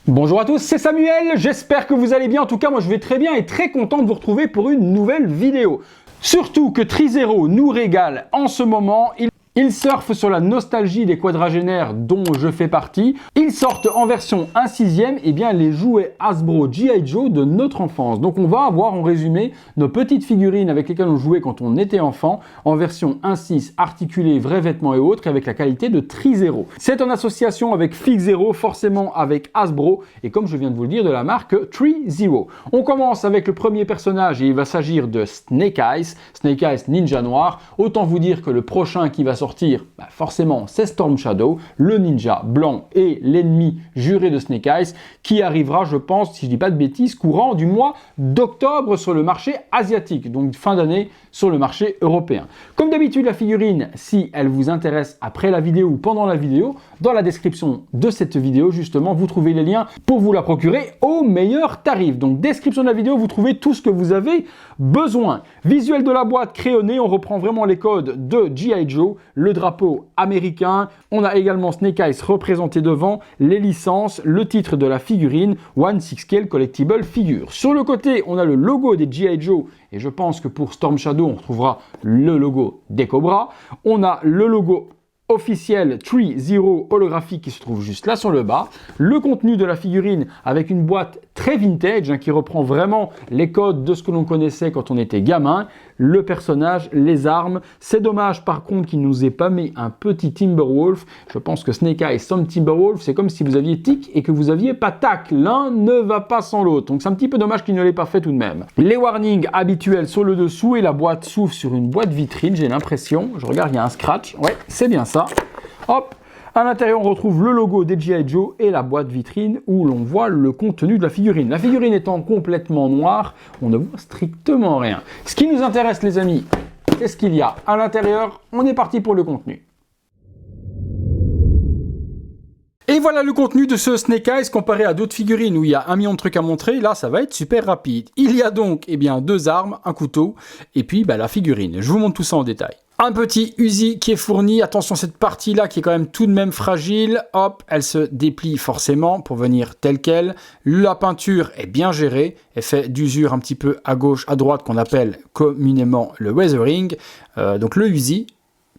Bonjour à tous, c'est Samuel, j'espère que vous allez bien. En tout cas, moi je vais très bien et très content de vous retrouver pour une nouvelle vidéo. Surtout que Trizero nous régale en ce moment. Ils surfent sur la nostalgie des quadragénaires dont je fais partie. Ils sortent en version 1/6 les jouets Hasbro G.I. Joe de notre enfance. Donc on va avoir en résumé nos petites figurines avec lesquelles on jouait quand on était enfant en version 1/6 articulée, vrais vêtements et autres, et avec la qualité de Trizero. C'est en association avec Figzero, forcément avec Hasbro, et comme je viens de vous le dire, de la marque Trizero. On commence avec le premier personnage et il va s'agir de Snake Eyes ninja noir. Autant vous dire que le prochain qui va sortir, forcément c'est Storm Shadow, le ninja blanc et l'ennemi juré de Snake Eyes, qui arrivera, je pense, si je dis pas de bêtises, courant du mois d'octobre sur le marché asiatique, donc fin d'année sur le marché européen. Comme d'habitude, la figurine, si elle vous intéresse après la vidéo ou pendant la vidéo, dans la description de cette vidéo, justement, vous trouvez les liens pour vous la procurer au meilleur tarif. Donc, description de la vidéo, vous trouvez tout ce que vous avez besoin. Visuel de la boîte crayonné, on reprend vraiment les codes de G.I. Joe, le drapeau américain. On a également Snake Eyes représenté devant, les licences, le titre de la figurine, One Six Scale Collectible Figure. Sur le côté, on a le logo des G.I. Joe, et je pense que pour Storm Shadow, on retrouvera le logo des Cobras. On a le logo officiel Trizero holographique qui se trouve juste là sur le bas. Le contenu de la figurine avec une boîte très vintage qui reprend vraiment les codes de ce que l'on connaissait quand on était gamin. Le personnage, les armes. C'est dommage par contre qu'il ne nous ait pas mis un petit Timberwolf. Je pense que Snake Eyes sans Timberwolf, c'est comme si vous aviez Tic et que vous aviez pas Tac. L'un ne va pas sans l'autre. Donc c'est un petit peu dommage qu'il ne l'ait pas fait tout de même. Les warnings habituels sur le dessous et la boîte s'ouvre sur une boîte vitrine, j'ai l'impression. Je regarde, il y a un scratch. Ouais, c'est bien ça. Hop, à l'intérieur, on retrouve le logo des G.I. Joe et la boîte vitrine où l'on voit le contenu de la figurine. La figurine étant complètement noire, on ne voit strictement rien. Ce qui nous intéresse, les amis, qu'est-ce qu'il y a à l'intérieur? On est parti pour le contenu. Et voilà le contenu de ce Snake Eyes comparé à d'autres figurines où il y a 1 million de trucs à montrer. Là, ça va être super rapide. Il y a donc 2 armes, un couteau et puis la figurine. Je vous montre tout ça en détail. Un petit Uzi qui est fourni. Attention, cette partie-là qui est quand même tout de même fragile. Hop, elle se déplie forcément pour venir telle qu'elle. La peinture est bien gérée. Elle fait d'usure un petit peu à gauche, à droite, qu'on appelle communément le weathering. Donc le Uzi,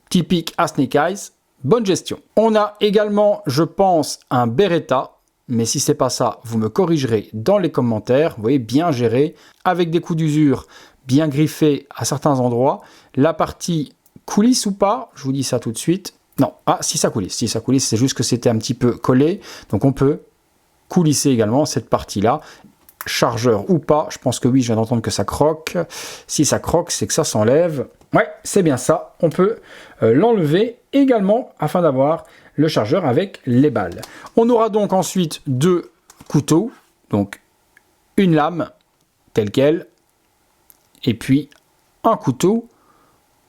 typique à Snake Eyes. Bonne gestion. On a également, je pense, un Beretta. Mais si c'est pas ça, vous me corrigerez dans les commentaires. Vous voyez, bien géré, avec des coups d'usure bien griffés à certains endroits. La partie coulisse ou pas, je vous dis ça tout de suite. Non, si ça coulisse, c'est juste que c'était un petit peu collé. Donc on peut coulisser également cette partie-là. Chargeur ou pas, je pense que oui, je viens d'entendre que ça croque. Si ça croque, c'est que ça s'enlève. Ouais, c'est bien ça. On peut l'enlever également afin d'avoir le chargeur avec les balles. On aura donc ensuite 2 couteaux, donc une lame telle quelle, et puis un couteau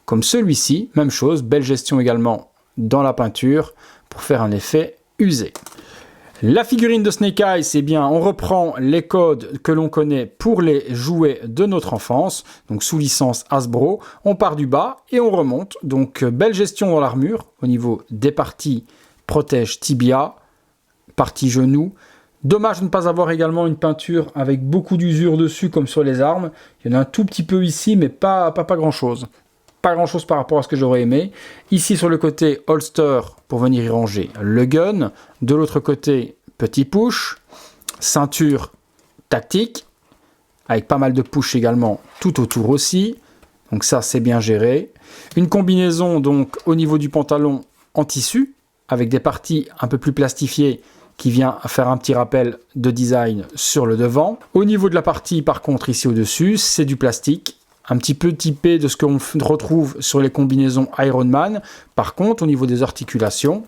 comme celui-ci, même chose, belle gestion également dans la peinture pour faire un effet usé. La figurine de Snake Eyes, on reprend les codes que l'on connaît pour les jouets de notre enfance, donc sous licence Hasbro. On part du bas et on remonte, donc belle gestion dans l'armure au niveau des parties protège tibia, partie genou. Dommage de ne pas avoir également une peinture avec beaucoup d'usure dessus comme sur les armes. Il y en a un tout petit peu ici, mais pas grand-chose. Pas grand-chose par rapport à ce que j'aurais aimé. Ici sur le côté holster pour venir y ranger le gun. De l'autre côté, petit push. Ceinture tactique avec pas mal de push également tout autour aussi. Donc ça, c'est bien géré. Une combinaison donc au niveau du pantalon en tissu avec des parties un peu plus plastifiées qui vient faire un petit rappel de design sur le devant. Au niveau de la partie par contre ici au-dessus, c'est du plastique. Un petit peu typé de ce qu'on retrouve sur les combinaisons Iron Man. Par contre, au niveau des articulations,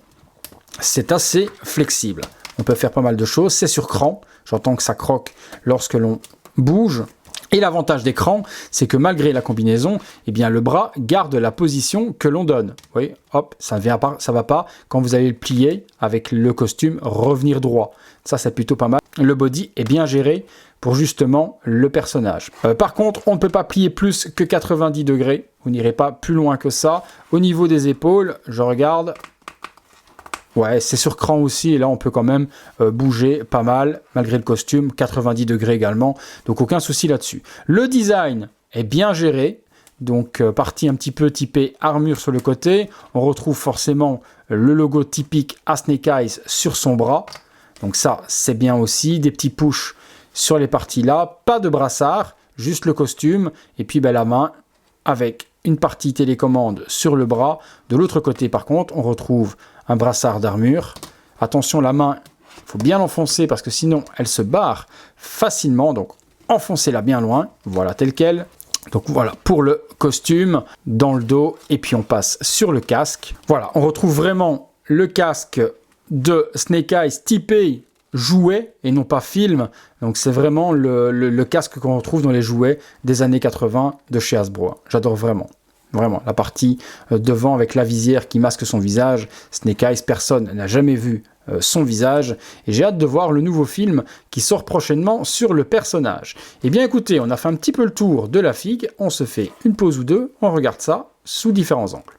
c'est assez flexible. On peut faire pas mal de choses. C'est sur cran. J'entends que ça croque lorsque l'on bouge. Et l'avantage des crans, c'est que malgré la combinaison, le bras garde la position que l'on donne. Vous voyez, hop, ça va pas. Quand vous allez le plier avec le costume, revenir droit. Ça, c'est plutôt pas mal. Le body est bien géré pour justement le personnage. Par contre, on ne peut pas plier plus que 90 degrés. Vous n'irez pas plus loin que ça. Au niveau des épaules, je regarde. Ouais, c'est sur cran aussi, et là on peut quand même bouger pas mal, malgré le costume, 90 degrés également, donc aucun souci là-dessus. Le design est bien géré, donc partie un petit peu typée armure sur le côté, on retrouve forcément le logo typique à Snake Eyes sur son bras, donc ça c'est bien aussi, des petits pushs sur les parties là, pas de brassard, juste le costume, et puis la main avec une partie télécommande sur le bras. De l'autre côté par contre, on retrouve un brassard d'armure. Attention, la main, il faut bien l'enfoncer parce que sinon elle se barre facilement, donc enfoncez-la bien loin, voilà tel quel. Donc voilà pour le costume dans le dos, et puis on passe sur le casque. Voilà, on retrouve vraiment le casque de Snake Eyes typé jouet et non pas film, donc c'est vraiment le casque qu'on retrouve dans les jouets des années 80 de chez Hasbro. J'adore vraiment la partie devant avec la visière qui masque son visage. Snake Eyes, personne n'a jamais vu son visage, et j'ai hâte de voir le nouveau film qui sort prochainement sur le personnage. Et bien écoutez, on a fait un petit peu le tour de la figue, on se fait une pause ou deux, on regarde ça sous différents angles.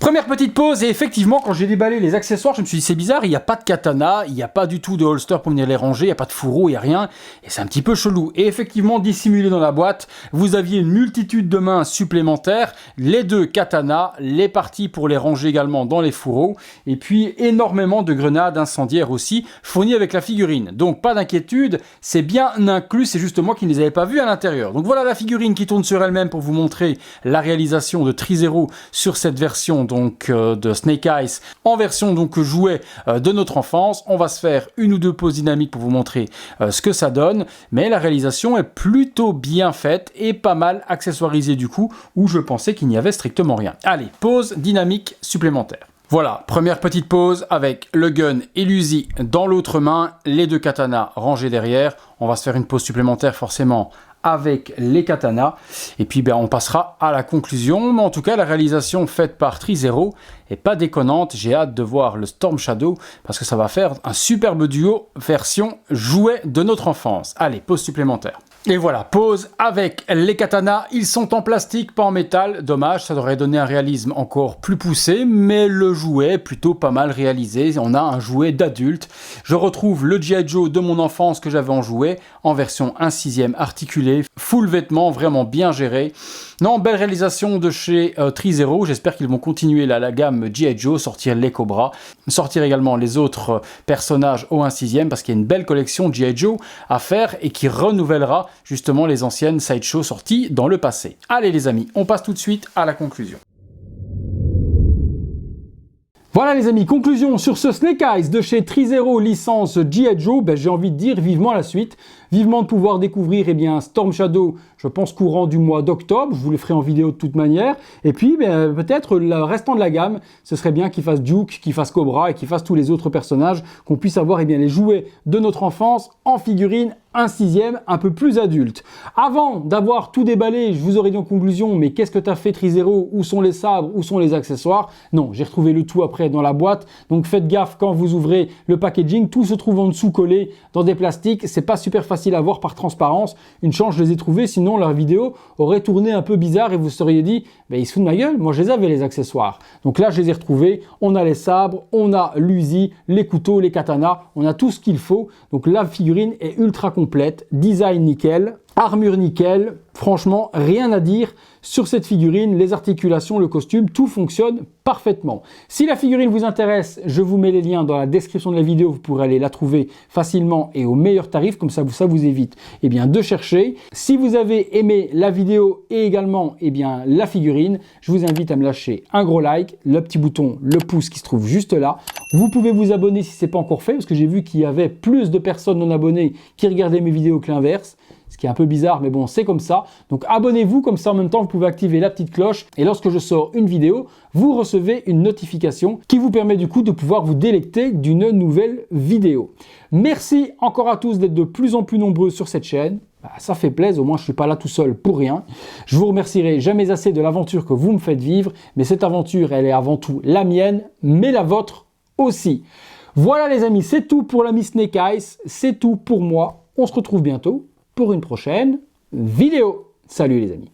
Première petite pause, et effectivement quand j'ai déballé les accessoires, je me suis dit c'est bizarre, il n'y a pas de katana, il n'y a pas du tout de holster pour venir les ranger, il n'y a pas de fourreau, il n'y a rien, et c'est un petit peu chelou. Et effectivement, dissimulé dans la boîte, vous aviez une multitude de mains supplémentaires, les deux katanas, les parties pour les ranger également dans les fourreaux, et puis énormément de grenades incendiaires aussi, fournies avec la figurine. Donc pas d'inquiétude, c'est bien inclus, c'est juste moi qui ne les avais pas vus à l'intérieur. Donc voilà la figurine qui tourne sur elle-même pour vous montrer la réalisation de Trizero sur cette version de Snake Eyes en version jouet de notre enfance. On va se faire une ou deux pauses dynamiques pour vous montrer ce que ça donne, mais la réalisation est plutôt bien faite et pas mal accessoirisée du coup, où je pensais qu'il n'y avait strictement rien. Allez, pause dynamique supplémentaire. Voilà, première petite pause avec le gun et l'Uzi dans l'autre main, les deux katanas rangés derrière. On va se faire une pause supplémentaire forcément avec les katanas, et puis on passera à la conclusion. Mais en tout cas, la réalisation faite par Trizero est pas déconnante. J'ai hâte de voir le Storm Shadow parce que ça va faire un superbe duo version jouet de notre enfance. Allez, pause supplémentaire. Et voilà, pause avec les katanas. Ils sont en plastique, pas en métal. Dommage, ça aurait donné un réalisme encore plus poussé, mais le jouet est plutôt pas mal réalisé. On a un jouet d'adulte. Je retrouve le G.I. Joe de mon enfance que j'avais en jouet, en version 1/6 articulé, full vêtements, vraiment bien géré. Non, belle réalisation de chez Trizero. J'espère qu'ils vont continuer la gamme G.I. Joe, sortir les Cobras, sortir également les autres personnages au 1/6 parce qu'il y a une belle collection G.I. Joe à faire et qui renouvellera justement les anciennes sideshows sorties dans le passé. Allez les amis, on passe tout de suite à la conclusion. Voilà les amis, conclusion sur ce Snake Eyes de chez Trizero licence G.I. Joe. J'ai envie de dire vivement la suite, vivement de pouvoir découvrir Storm Shadow, je pense courant du mois d'octobre, je vous le ferai en vidéo de toute manière, et puis peut-être le restant de la gamme, ce serait bien qu'il fasse Duke, qu'il fasse Cobra et qu'il fasse tous les autres personnages, qu'on puisse avoir les jouets de notre enfance en figurine 1/6 un peu plus adulte. Avant d'avoir tout déballé, je vous aurais dit en conclusion, mais qu'est-ce que t'as fait Trizero? Où sont les sabres? Où sont les accessoires? Non, j'ai retrouvé le tout après dans la boîte, donc faites gaffe quand vous ouvrez le packaging, tout se trouve en dessous collé dans des plastiques, c'est pas super facile à voir par transparence. Une chance, je les ai trouvés, sinon leur vidéo aurait tourné un peu bizarre et vous seriez dit, il se fout de ma gueule, moi je les avais les accessoires. Donc là, je les ai retrouvés, on a les sabres, on a l'Uzi, les couteaux, les katanas, on a tout ce qu'il faut. Donc la figurine est ultra complète, design nickel, armure nickel, franchement rien à dire sur cette figurine, les articulations, le costume, tout fonctionne parfaitement. Si la figurine vous intéresse, je vous mets les liens dans la description de la vidéo, vous pourrez aller la trouver facilement et au meilleur tarif, comme ça vous évite de chercher. Si vous avez aimé la vidéo et également la figurine, je vous invite à me lâcher un gros like, le petit bouton, le pouce qui se trouve juste là. Vous pouvez vous abonner si ce n'est pas encore fait, parce que j'ai vu qu'il y avait plus de personnes non abonnées qui regardaient mes vidéos que l'inverse. Ce qui est un peu bizarre, mais bon, c'est comme ça. Donc abonnez-vous, comme ça en même temps, vous pouvez activer la petite cloche. Et lorsque je sors une vidéo, vous recevez une notification qui vous permet du coup de pouvoir vous délecter d'une nouvelle vidéo. Merci encore à tous d'être de plus en plus nombreux sur cette chaîne. Ça fait plaisir, au moins je ne suis pas là tout seul pour rien. Je vous remercierai jamais assez de l'aventure que vous me faites vivre. Mais cette aventure, elle est avant tout la mienne, mais la vôtre aussi. Voilà les amis, c'est tout pour l'ami Snake Eyes. C'est tout pour moi. On se retrouve bientôt pour une prochaine vidéo. Salut les amis.